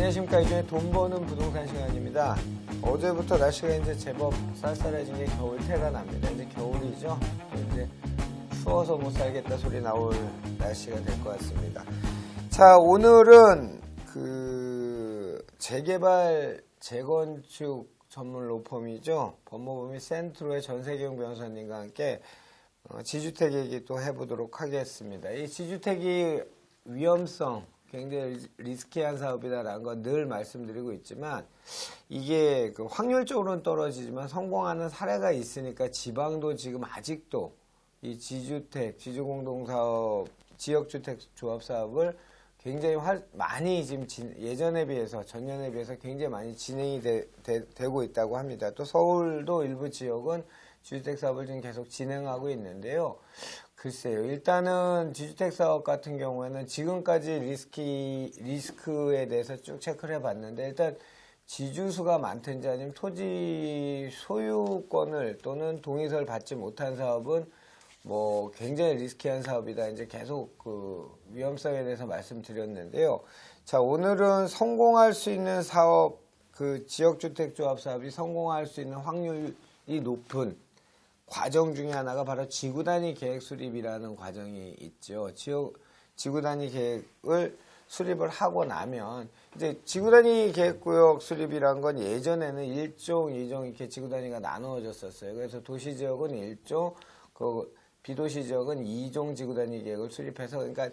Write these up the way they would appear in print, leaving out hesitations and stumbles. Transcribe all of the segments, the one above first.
안녕하십니까. 이제 돈 버는 부동산 시간입니다. 어제부터 날씨가 이제 제법 쌀쌀해진 게 겨울태가 납니다. 이제 겨울이죠. 이제 추워서 못 살겠다 소리 나올 날씨가 될 것 같습니다. 자, 오늘은 재개발, 재건축 전문 로펌이죠. 법무법인 센트로의 전세경 변호사님과 함께 지주택 얘기 또 해보도록 하겠습니다. 이 지주택이 위험성, 굉장히 리스키한 사업이다라는 건 늘 말씀드리고 있지만 이게 확률적으로는 떨어지지만 성공하는 사례가 있으니까 지방도 지금 아직도 이 지주택, 지주공동사업, 지역주택 조합사업을 굉장히 많이 지금 예전에 비해서 전년에 비해서 굉장히 많이 진행이 되고 있다고 합니다. 또 서울도 일부 지역은 지주택 사업을 지금 계속 진행하고 있는데요. 글쎄요. 일단은 지주택 사업 같은 경우에는 지금까지 리스크에 대해서 쭉 체크를 해봤는데 일단 지주수가 많든지 아니면 토지 소유권을 또는 동의서를 받지 못한 사업은 뭐 굉장히 리스키한 사업이다. 이제 계속 위험성에 대해서 말씀드렸는데요. 자, 오늘은 성공할 수 있는 사업, 지역주택조합 사업이 성공할 수 있는 확률이 높은 과정 중에 하나가 바로 지구단위 계획 수립이라는 과정이 있죠. 지구단위 계획을 수립을 하고 나면 이제 지구단위 계획구역 수립이란 건 예전에는 1종, 2종 이렇게 지구단위가 나누어졌었어요. 그래서 도시지역은 1종, 비도시지역은 2종 지구단위 계획을 수립해서 그러니까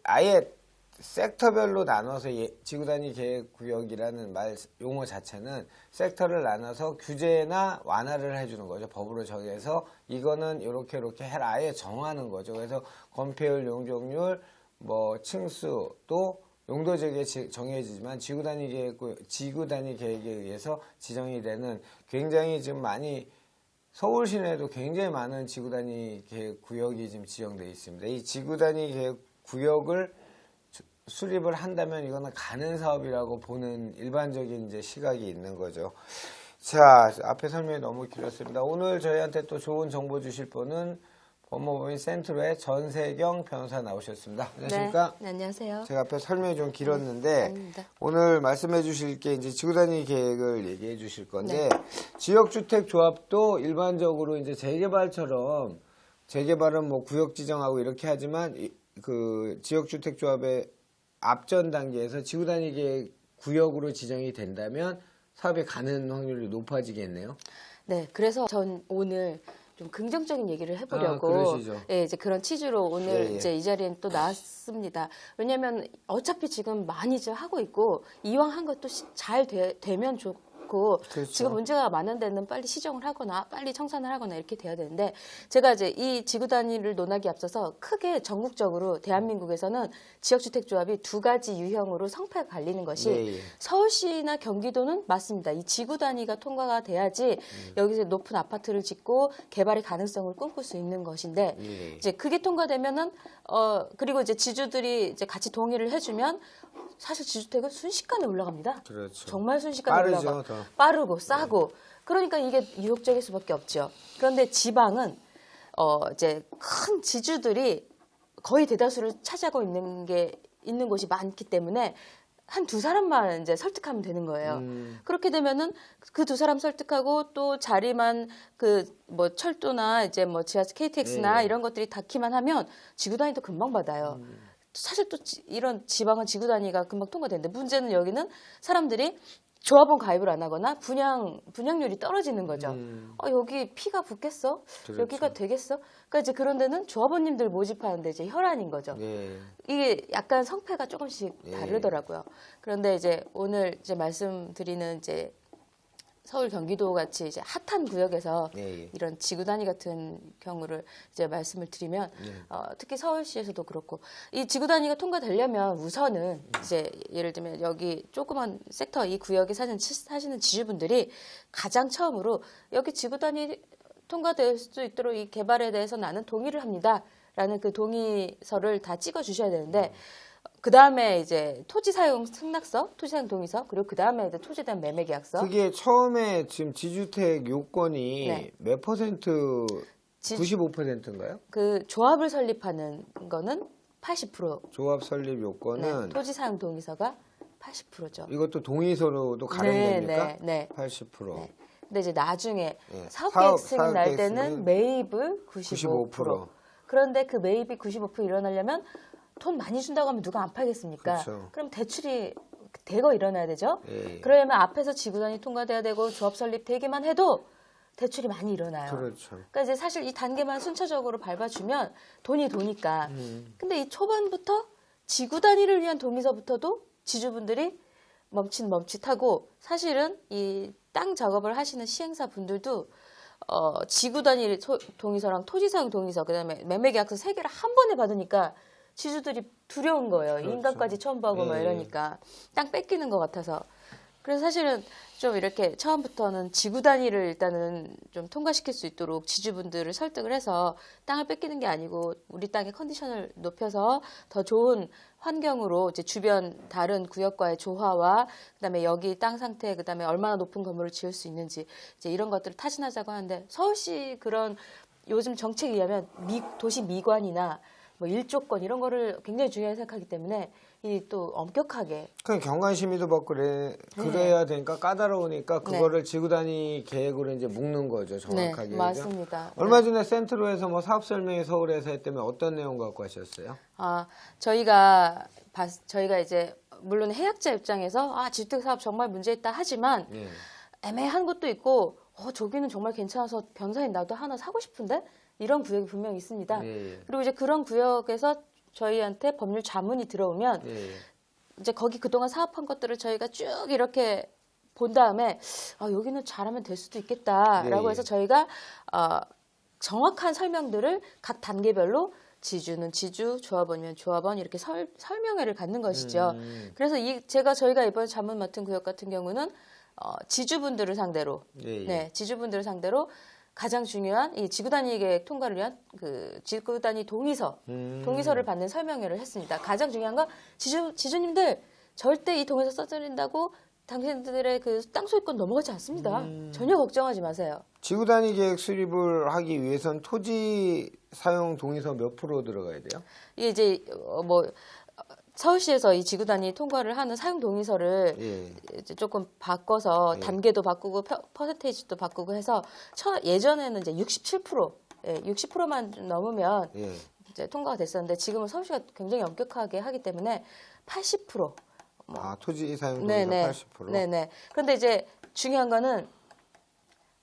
아예 섹터별로 나눠서 지구단위 계획구역이라는 용어 자체는 섹터를 나눠서 규제나 완화를 해주는 거죠. 법으로 정해서 이거는 이렇게 해라 아예 정하는 거죠. 그래서 건폐율, 용적률, 층수 또 용도지역에 정해지지만 지구단위 계획에 의해서 지정이 되는 굉장히 지금 많이 서울 시내에도 굉장히 많은 지구단위 계획구역이 지금 지정되어 있습니다. 이 지구단위 계획구역을 수립을 한다면 이거는 가는 사업이라고 보는 일반적인 이제 시각이 있는 거죠. 자, 앞에 설명이 너무 길었습니다. 오늘 저희한테 또 좋은 정보 주실 분은 법무법인 센트로의 전세경 변호사 나오셨습니다. 안녕하십니까? 네, 안녕하세요. 제가 앞에 설명이 좀 길었는데 아닙니다. 오늘 말씀해 주실 게 이제 지구단위 계획을 얘기해 주실 건데 지역주택 조합도 일반적으로 이제 재개발처럼 재개발은 구역 지정하고 이렇게 하지만 지역주택 조합의 앞전 단계에서 지구단위 계획 구역으로 지정이 된다면 사업이 가는 확률이 높아지겠네요. 네, 그래서 전 오늘 좀 긍정적인 얘기를 해보려고 이제 그런 취지로 오늘 이제 이 자리에 또 나왔습니다. 왜냐하면 어차피 지금 많이 이제 하고 있고 이왕 한 것도 잘 되면 좋고 그렇죠. 지금 문제가 많은 데는 빨리 시정을 하거나 빨리 청산을 하거나 이렇게 돼야 되는데 제가 이제 이 지구 단위를 논하기 앞서서 크게 전국적으로 대한민국에서는 지역주택조합이 두 가지 유형으로 성패가 갈리는 것이 서울시나 경기도는 맞습니다. 이 지구 단위가 통과가 돼야지 여기서 높은 아파트를 짓고 개발의 가능성을 꿈꿀 수 있는 것인데 이제 그게 통과되면은 그리고 이제 지주들이 이제 같이 동의를 해주면 사실 지주택은 순식간에 올라갑니다. 그렇죠. 정말 순식간에 올라가. 빠르고 싸고. 그러니까 이게 유혹적일 수밖에 없죠. 그런데 지방은 이제 큰 지주들이 거의 대다수를 차지하고 있는 곳이 많기 때문에 한 두 사람만 이제 설득하면 되는 거예요. 그렇게 되면은 그 두 사람 설득하고 또 자리만 철도나 이제 지하철 KTX나 이런 것들이 닿기만 하면 지구 단위도 금방 받아요. 사실 또 이런 지방은 지구 단위가 금방 통과되는데 문제는 여기는 사람들이 조합원 가입을 안 하거나 분양률이 떨어지는 거죠. 여기 피가 붙겠어? 그렇죠. 여기가 되겠어? 그러니까 이제 그런 데는 조합원님들 모집하는데 이제 혈안인 거죠. 이게 약간 성패가 조금씩 다르더라고요. 그런데 이제 오늘 이제 말씀드리는 이제 서울 경기도 같이 이제 핫한 구역에서 이런 지구 단위 같은 경우를 이제 말씀을 드리면 특히 서울시에서도 그렇고 이 지구 단위가 통과되려면 우선은 이제 예를 들면 여기 조그만 섹터 이 구역에 사시는 지주분들이 가장 처음으로 여기 지구 단위 통과될 수 있도록 이 개발에 대해서 나는 동의를 합니다라는 그 동의서를 다 찍어 주셔야 되는데 그 다음에 이제 토지 사용 승낙서, 토지 사용 동의서, 그리고 그 다음에 이제 토지에 대한 매매 계약서. 그게 처음에 지금 지주택 요건이 몇 퍼센트? 95%인가요? 그 조합을 설립하는 거는 80%. 조합 설립 요건은 토지 사용 동의서가 80%죠. 이것도 동의서로도 가능됩니까? 네. 80%. 네. 근데 이제 나중에 네. 사업 계획 승인 날 계획 때는 승인 매입을 95%. 그런데 그 매입이 95% 일어나려면 돈 많이 준다고 하면 누가 안 팔겠습니까? 그렇죠. 그럼 대출이 대거 일어나야 되죠. 예. 그러려면 앞에서 지구단위 통과돼야 되고 조합 설립되기만 해도 대출이 많이 일어나요. 그렇죠. 그러니까 이제 사실 이 단계만 순차적으로 밟아주면 돈이 도니까. 근데 이 초반부터 지구 단위를 위한 동의서부터도 지주분들이 멈칫하고 사실은 이 땅 작업을 하시는 시행사 분들도 지구 단위 동의서랑 토지 사용 동의서 그다음에 매매 계약서 3개를 한 번에 받으니까 지주들이 두려운 거예요. 그렇죠. 인감까지 처음 봐고 막 예. 이러니까 땅 뺏기는 것 같아서. 그래서 사실은 좀 이렇게 처음부터는 지구 단위를 일단은 좀 통과시킬 수 있도록 지주분들을 설득을 해서 땅을 뺏기는 게 아니고 우리 땅의 컨디션을 높여서 더 좋은 환경으로 이제 주변 다른 구역과의 조화와 그다음에 여기 땅 상태 그다음에 얼마나 높은 건물을 지을 수 있는지 이제 이런 것들을 타진하자고 하는데 서울시 그런 요즘 정책에 의하면 도시 미관이나 뭐 일조권 이런 거를 굉장히 중요하게 생각하기 때문에 이 또 엄격하게 그냥 경관심의도 받고 그래야 되니까 까다로우니까 그거를 지구 단위 계획으로 이제 묶는 거죠. 정확하게. 네, 맞습니다. 얼마 전에 센트로에서 뭐 사업 설명회 서울에서 했다면 어떤 내용 갖고 하셨어요? 저희가 이제 물론 해약자 입장에서 주택 사업 정말 문제있다 하지만 예. 애매한 것도 있고 저기는 정말 괜찮아서 변사인 나도 하나 사고 싶은데 이런 구역이 분명히 있습니다. 예. 그리고 이제 그런 구역에서 저희한테 법률 자문이 들어오면 예. 이제 거기 그동안 사업한 것들을 저희가 쭉 이렇게 본 다음에 여기는 잘하면 될 수도 있겠다라고 예. 해서 저희가 정확한 설명들을 각 단계별로 지주는 지주, 조합원이면 조합원 이렇게 설명회를 갖는 것이죠. 그래서 저희가 이번에 자문 맡은 구역 같은 경우는 지주분들을 상대로, 예. 네, 지주분들을 상대로 가장 중요한 이 지구 단위 계획 통과를 위한 그 지구 단위 동의서를 받는 설명회를 했습니다. 가장 중요한 건 지주님들 절대 이 동의서 써드린다고 당신들의 그 땅 소유권 넘어가지 않습니다. 전혀 걱정하지 마세요. 지구 단위 계획 수립을 하기 위해선 토지 사용 동의서 몇 프로 들어가야 돼요? 이게 이제 서울시에서 이 지구 단위 통과를 하는 사용 동의서를 예. 이제 조금 바꿔서 예. 단계도 바꾸고 퍼센테이지도 바꾸고 해서 예전에는 이제 67%, 60%만 넘으면 예. 이제 통과가 됐었는데 지금은 서울시가 굉장히 엄격하게 하기 때문에 80%. 토지 사용 동의서 80%? 네네. 그런데 이제 중요한 거는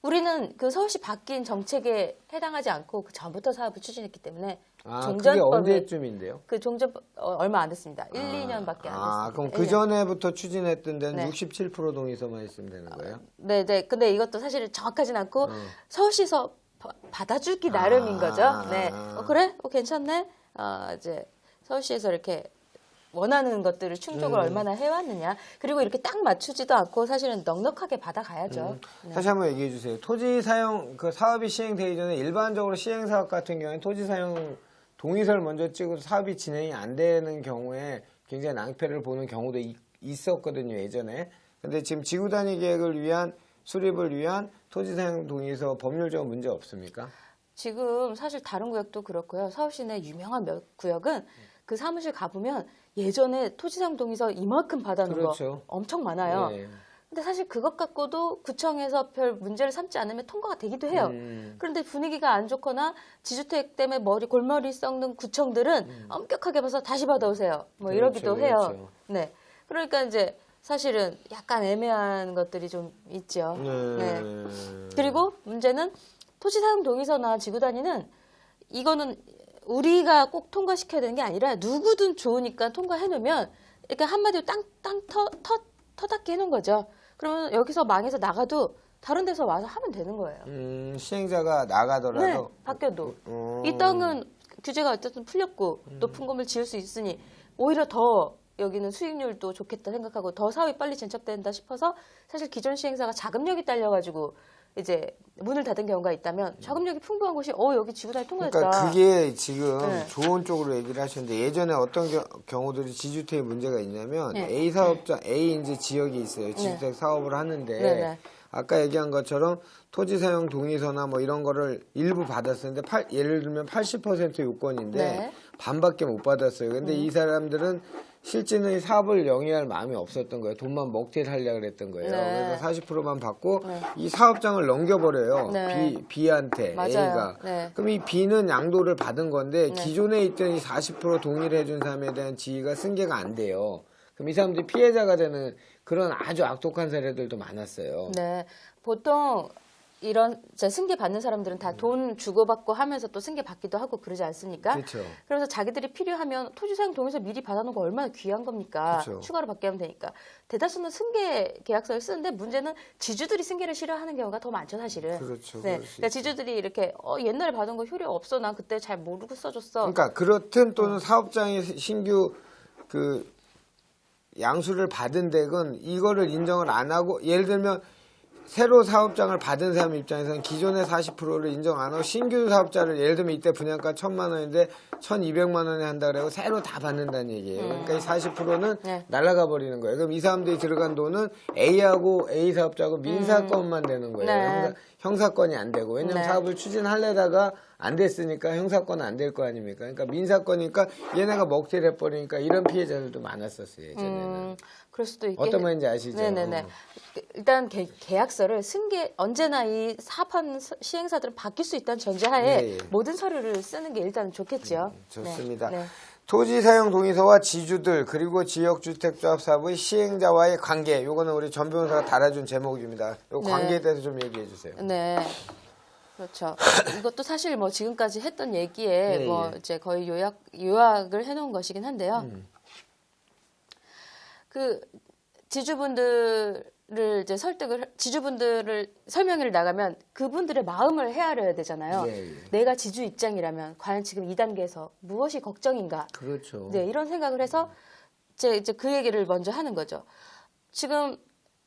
우리는 그 서울시 바뀐 정책에 해당하지 않고 그 전부터 사업을 추진했기 때문에 그게 언제쯤인데요? 그 종전 얼마 안 됐습니다. 1, 2년밖에 안 됐습니다. 그럼 그 전에부터 추진했던 데는 네. 67% 동의서만 있으면 되는 거예요? 네. 근데 이것도 사실 정확하진 않고 서울시에서 받아주기 나름인 거죠. 네. 그래? 괜찮네. 이제 서울시에서 이렇게 원하는 것들을 충족을 얼마나 해왔느냐. 그리고 이렇게 딱 맞추지도 않고 사실은 넉넉하게 받아가야죠. 네. 다시 한번 얘기해 주세요. 토지 사용 그 사업이 시행되기 전에 일반적으로 시행 사업 같은 경우에는 토지 사용 동의서를 먼저 찍어도 사업이 진행이 안 되는 경우에 굉장히 낭패를 보는 경우도 있었거든요, 예전에. 근데 지금 지구 단위 계획을 위한 수립을 위한 토지 사용 동의서 법률적으로 문제 없습니까? 지금 사실 다른 구역도 그렇고요. 서울시 내 유명한 몇 구역은 그 사무실 가보면 예전에 토지사용 동의서 이만큼 받아놓은 그렇죠. 거 엄청 많아요. 네. 근데 사실 그것 갖고도 구청에서 별 문제를 삼지 않으면 통과가 되기도 해요. 그런데 분위기가 안 좋거나 지주택 때문에 골머리 썩는 구청들은 엄격하게 봐서 다시 받아오세요. 그렇죠, 이러기도 해요. 그렇죠. 네. 그러니까 이제 사실은 약간 애매한 것들이 좀 있죠. 네. 그리고 문제는 토지사용 동의서나 지구 단위는 이거는 우리가 꼭 통과시켜야 되는 게 아니라 누구든 좋으니까 통과해놓으면 이렇게 한마디로 터닫게 해놓은 거죠. 그러면 여기서 망해서 나가도 다른 데서 와서 하면 되는 거예요. 시행자가 나가더라도 네, 바뀌어도. 이 땅은 규제가 어쨌든 풀렸고 높은 건물 지을 수 있으니 오히려 더 여기는 수익률도 좋겠다 생각하고 더 사업이 빨리 진척된다 싶어서 사실 기존 시행사가 자금력이 딸려가지고 이제 문을 닫은 경우가 있다면 자금력이 풍부한 곳이 여기 지구단위 통과했다. 그러니까 그게 지금 네. 좋은 쪽으로 얘기를 하셨는데 예전에 어떤 경우들이 지주택에 문제가 있냐면 네. A 사업자 A 이제 지역이 있어요. 지주택 사업을 하는데 네. 아까 얘기한 것처럼 토지 사용 동의서나 뭐 이런 거를 일부 받았었는데 예를 들면 80% 요건인데 네. 반밖에 못 받았어요. 근데 이 사람들은 실제는 이 사업을 영위할 마음이 없었던 거예요. 돈만 먹튀를 하려고 그랬던 거예요. 네. 그래서 40%만 받고 네. 이 사업장을 넘겨버려요. 네. B한테 맞아요. A가. 네. 그럼 이 B는 양도를 받은 건데 네. 기존에 있던 이 40% 동의를 해준 사람에 대한 지위가 승계가 안 돼요. 그럼 이 사람들이 피해자가 되는 그런 아주 악독한 사례들도 많았어요. 네. 보통 이런 승계 받는 사람들은 다 돈 주고받고 하면서 또 승계 받기도 하고 그러지 않습니까? 그렇죠. 그래서 자기들이 필요하면 토지 사용 동의서 미리 받아놓은 거 얼마나 귀한 겁니까? 그렇죠. 추가로 받게 하면 되니까. 대다수는 승계 계약서를 쓰는데 문제는 지주들이 승계를 싫어하는 경우가 더 많죠, 사실은. 그렇죠. 네. 그럴 수 그러니까 지주들이 이렇게 옛날에 받은 거 효력 없어. 난 그때 잘 모르고 써줬어. 그러니까 그렇든 또는 사업장이 신규 그 양수를 받은 덱은 이거를 인정을 안 하고 예를 들면 새로 사업장을 받은 사람 입장에서는 기존의 40%를 인정 안 하고 신규 사업자를 예를 들면 이때 분양가 1,000만 원인데 1,200만 원에 한다 그러고 새로 다 받는다는 얘기예요. 그러니까 이 40%는 네. 날아가 버리는 거예요. 그럼 이 사람들이 들어간 돈은 A하고 A 사업자하고 민사건만 되는 거예요. 네. 형사건이 안 되고. 왜냐면 네. 사업을 추진하려다가 안 됐으니까 형사건은 안 될 거 아닙니까? 그러니까 민사건이니까 얘네가 먹튀를 해버리니까 이런 피해자들도 많았었어요. 예전에는. 그럴 수도 있겠 어떤 말인지 아시죠? 네네네. 일단 계약서를 승계 언제나 이 사업하는 시행사들은 바뀔 수 있다는 전제하에 예, 예. 모든 서류를 쓰는 게 일단 좋겠죠. 좋습니다. 네. 네. 토지 사용 동의서와 지주들 그리고 지역주택조합 사업의 시행자와의 관계 요거는 우리 전 변호사가 달아준 제목입니다. 요 네. 관계에 대해서 좀 얘기해 주세요. 네. 그렇죠. 이것도 사실 뭐 지금까지 했던 얘기에 예, 뭐 예. 이제 거의 요약을 해놓은 것이긴 한데요. 그 지주분들을 이제 지주분들을 설명회를 나가면 그분들의 마음을 헤아려야 되잖아요. 예, 예. 내가 지주 입장이라면 과연 지금 2단계에서 무엇이 걱정인가? 그렇죠. 네, 이런 생각을 해서 이제 그 얘기를 먼저 하는 거죠. 지금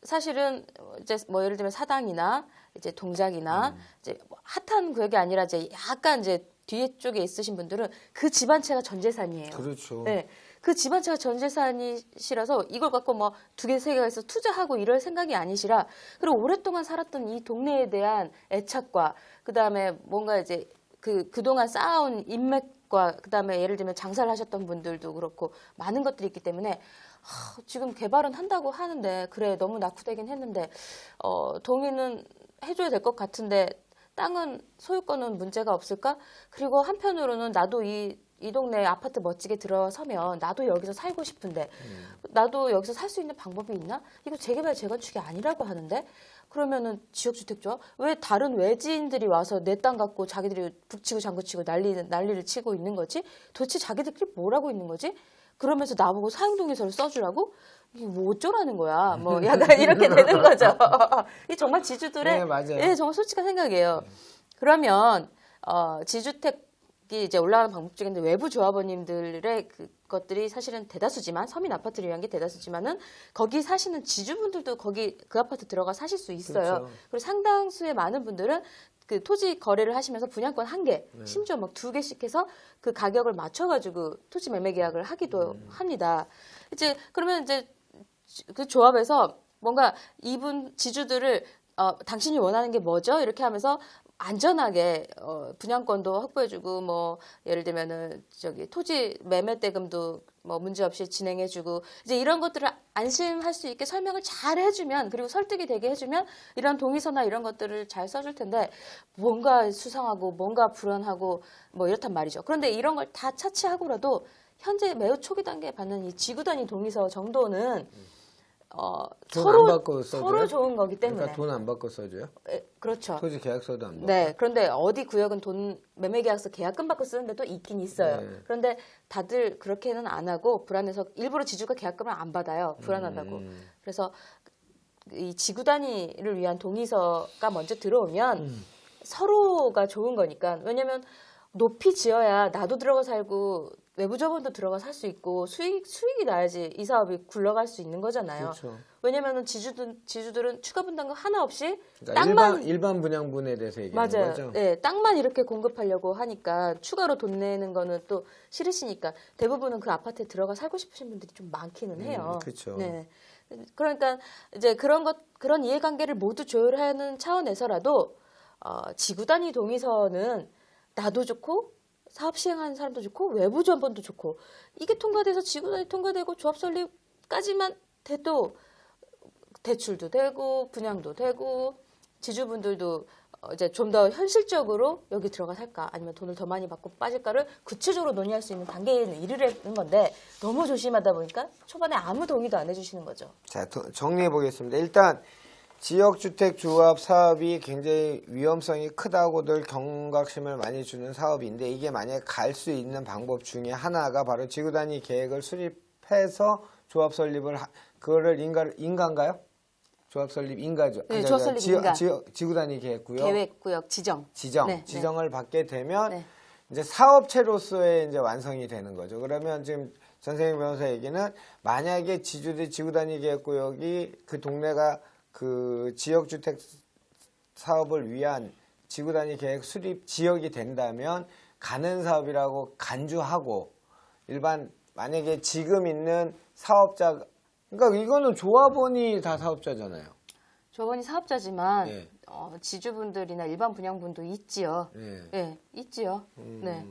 사실은 이제 뭐 예를 들면 사당이나 이제 동작이나 이제 뭐 핫한 구역이 아니라 이제 약간 이제 뒤에 쪽에 있으신 분들은 그 집안채가 전 재산이에요. 그렇죠. 네. 그 집안채가 전 재산이시라서 이걸 갖고 뭐 2개, 3개가 해서 투자하고 이럴 생각이 아니시라 그리고 오랫동안 살았던 이 동네에 대한 애착과 그다음에 뭔가 이제 그동안 쌓아온 인맥과 그다음에 예를 들면 장사를 하셨던 분들도 그렇고 많은 것들이 있기 때문에 지금 개발은 한다고 하는데 그래 너무 낙후되긴 했는데 동의는 해줘야 될 것 같은데 땅은 소유권은 문제가 없을까? 그리고 한편으로는 나도 이 동네에 아파트 멋지게 들어서면 나도 여기서 살고 싶은데 나도 여기서 살 수 있는 방법이 있나? 이거 재개발 재건축이 아니라고 하는데 그러면은 지역주택조합 왜 다른 외지인들이 와서 내 땅 갖고 자기들이 북치고 장구치고 난리를 치고 있는 거지? 도대체 자기들끼리 뭘 하고 있는 거지? 그러면서 나보고 사용동의서를 써주라고? 이게 뭐 어쩌라는 거야? 뭐 약간 이렇게 되는 거죠. 이 정말 지주들의 네, 맞아요. 예, 정말 솔직한 생각이에요. 그러면 지주택이 이제 올라가는 방법 중인데 외부 조합원님들의 그것들이 사실은 대다수지만 서민 아파트를 위한 게 대다수지만은 거기 사시는 지주분들도 거기 그 아파트 들어가 사실 수 있어요. 그렇죠. 그리고 상당수의 많은 분들은 그 토지 거래를 하시면서 분양권 1개, 심지어 막 2개씩 해서 그 가격을 맞춰가지고 토지 매매 계약을 하기도 합니다. 이제 그러면 이제 그 조합에서 뭔가 이분 지주들을 당신이 원하는 게 뭐죠? 이렇게 하면서 안전하게 분양권도 확보해주고 뭐 예를 들면은 토지 매매 대금도 뭐 문제 없이 진행해주고 이제 이런 것들을 안심할 수 있게 설명을 잘 해주면 그리고 설득이 되게 해주면 이런 동의서나 이런 것들을 잘 써줄 텐데 뭔가 수상하고 뭔가 불안하고 뭐 이렇단 말이죠. 그런데 이런 걸 다 차치하고라도 현재 매우 초기 단계에 받는 이 지구 단위 동의서 정도는 서로 좋은 거기 때문에. 그러니까 돈 안 받고 써줘요? 그렇죠. 토지 계약서도 안 받고. 네. 그런데 어디 구역은 매매 계약서 계약금 받고 쓰는 데도 있긴 있어요. 네. 그런데 다들 그렇게는 안 하고 불안해서 일부러 지주가 계약금을 안 받아요. 불안하다고. 그래서 이 지구 단위를 위한 동의서가 먼저 들어오면 서로가 좋은 거니까. 왜냐면 높이 지어야 나도 들어가 살고 외부 자본도 들어가 살 수 있고 수익이 나야지 이 사업이 굴러갈 수 있는 거잖아요. 그렇죠. 왜냐면은 지주들은 추가 분담금 하나 없이 그러니까 땅만 일반 분양분에 대해서 얘기하는 맞아요. 거죠? 네, 땅만 이렇게 공급하려고 하니까 추가로 돈 내는 거는 또 싫으시니까 대부분은 그 아파트에 들어가 살고 싶으신 분들이 좀 많기는 해요. 그렇죠. 네. 그러니까 이제 그런 이해관계를 모두 조율하는 차원에서라도 지구 단위 동의서는 나도 좋고 사업 시행하는 사람도 좋고 외부 지원번도 좋고 이게 통과돼서 지구단위 통과되고 조합 설립까지만 돼도 대출도 되고 분양도 되고 지주분들도 이제 좀 더 현실적으로 여기 들어가 살까 아니면 돈을 더 많이 받고 빠질까를 구체적으로 논의할 수 있는 단계에는 이르는 건데 너무 조심하다 보니까 초반에 아무 동의도 안 해주시는 거죠. 자, 정리해 보겠습니다. 일단 지역주택조합 사업이 굉장히 위험성이 크다고들 경각심을 많이 주는 사업인데 이게 만약에 갈 수 있는 방법 중에 하나가 바로 지구단위 계획을 수립해서 조합 설립을 그거를 인가인가요? 조합 설립 인가죠. 네, 조합 설립 인가. 지구단위 계획구역. 계획구역 지정을 받게 되면 네. 이제 사업체로서의 이제 완성이 되는 거죠. 그러면 지금 전세경 변호사 얘기는 만약에 지구단위 계획구역이 그 동네가 그 지역주택 사업을 위한 지구단위 계획 수립 지역이 된다면 가는 사업이라고 간주하고 일반 만약에 지금 있는 사업자 그러니까 이거는 조합원이 다 사업자잖아요. 조합원이 사업자지만 예. 지주분들이나 일반 분양분도 있지요. 예. 네, 있지요. 네.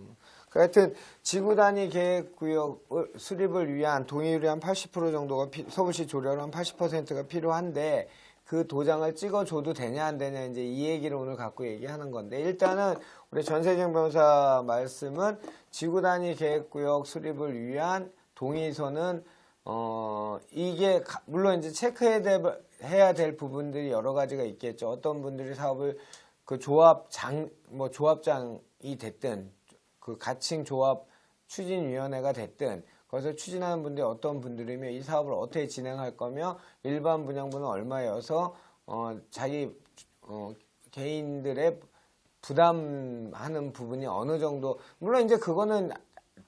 하여튼 지구단위 계획구역 수립을 위한 동의율이 한 80% 정도가 서울시 조례로 한 80%가 필요한데 그 도장을 찍어줘도 되냐 안 되냐 이제 이 얘기를 오늘 갖고 얘기하는 건데 일단은 우리 전세경 변호사 말씀은 지구단위 계획구역 수립을 위한 동의서는 이게 물론 이제 체크해야 될 부분들이 여러 가지가 있겠죠. 어떤 분들이 사업을 그 조합장이 됐든 그 가칭 조합 추진위원회가 됐든 거기서 추진하는 분들이 어떤 분들이며 이 사업을 어떻게 진행할 거며 일반 분양분은 얼마여서 자기 개인들의 부담하는 부분이 어느 정도 물론 이제 그거는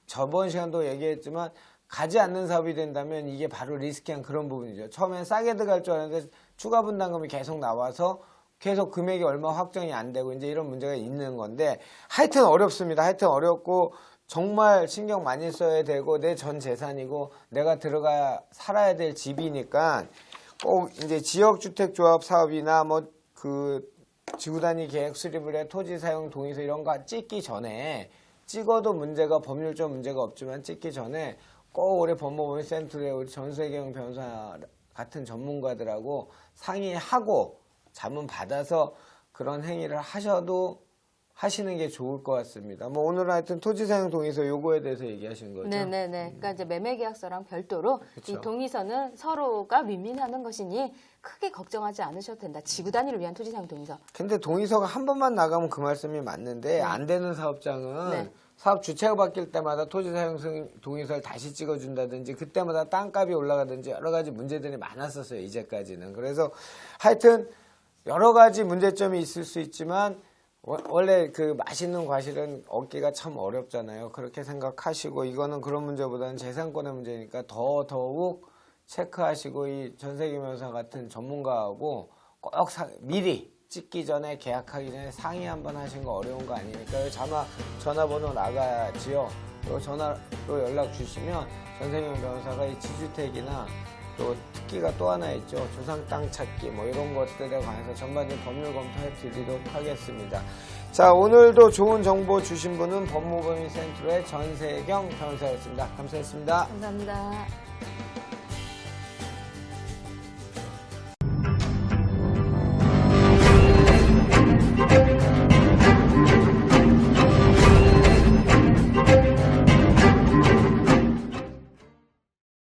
저번 시간도 얘기했지만 가지 않는 사업이 된다면 이게 바로 리스키한 그런 부분이죠. 처음엔 싸게 들어갈 줄 알았는데 추가 분담금이 계속 나와서 계속 금액이 얼마 확정이 안 되고 이제 이런 문제가 있는 건데 하여튼 어렵습니다. 하여튼 어렵고 정말 신경 많이 써야 되고 내 전 재산이고 내가 들어가 살아야 될 집이니까 꼭 이제 지역주택조합 사업이나 뭐 그 지구단위 계획 수립을 해 토지 사용 동의서 이런 거 찍기 전에 찍어도 문제가 법률적 문제가 없지만 찍기 전에 꼭 우리 법무법인센터에 우리 전세경 변호사 같은 전문가들하고 상의하고 자문 받아서 그런 행위를 하시는 게 좋을 것 같습니다. 뭐 오늘 하여튼 토지 사용 동의서 요거에 대해서 얘기하신 거죠? 네네네. 그러니까 이제 매매계약서랑 별도로 그쵸. 이 동의서는 서로가 윈윈하는 것이니 크게 걱정하지 않으셔도 된다. 지구 단위를 위한 토지 사용 동의서. 근데 동의서가 한 번만 나가면 그 말씀이 맞는데 안 되는 사업장은 네. 사업 주체가 바뀔 때마다 토지 사용 동의서를 다시 찍어준다든지 그때마다 땅값이 올라가든지 여러 가지 문제들이 많았었어요. 이제까지는. 그래서 하여튼 여러 가지 문제점이 있을 수 있지만 원래 그 맛있는 과실은 얻기가 참 어렵잖아요. 그렇게 생각하시고 이거는 그런 문제보다는 재산권의 문제니까 더욱 체크하시고 이 전세경 변호사 같은 전문가하고 꼭 미리 찍기 전에 계약하기 전에 상의 한번 하신 거 어려운 거 아니니까 전화번호 나가지요. 또 전화로 연락 주시면 전세경 변호사가 이 지주택이나 또 특기가 또 하나 있죠. 조상 땅 찾기 뭐 이런 것들에 관해서 전반적인 법률 검토해 드리도록 하겠습니다. 자, 오늘도 좋은 정보 주신 분은 법무법인센터의 전세경 변호사였습니다. 감사했습니다. 감사합니다.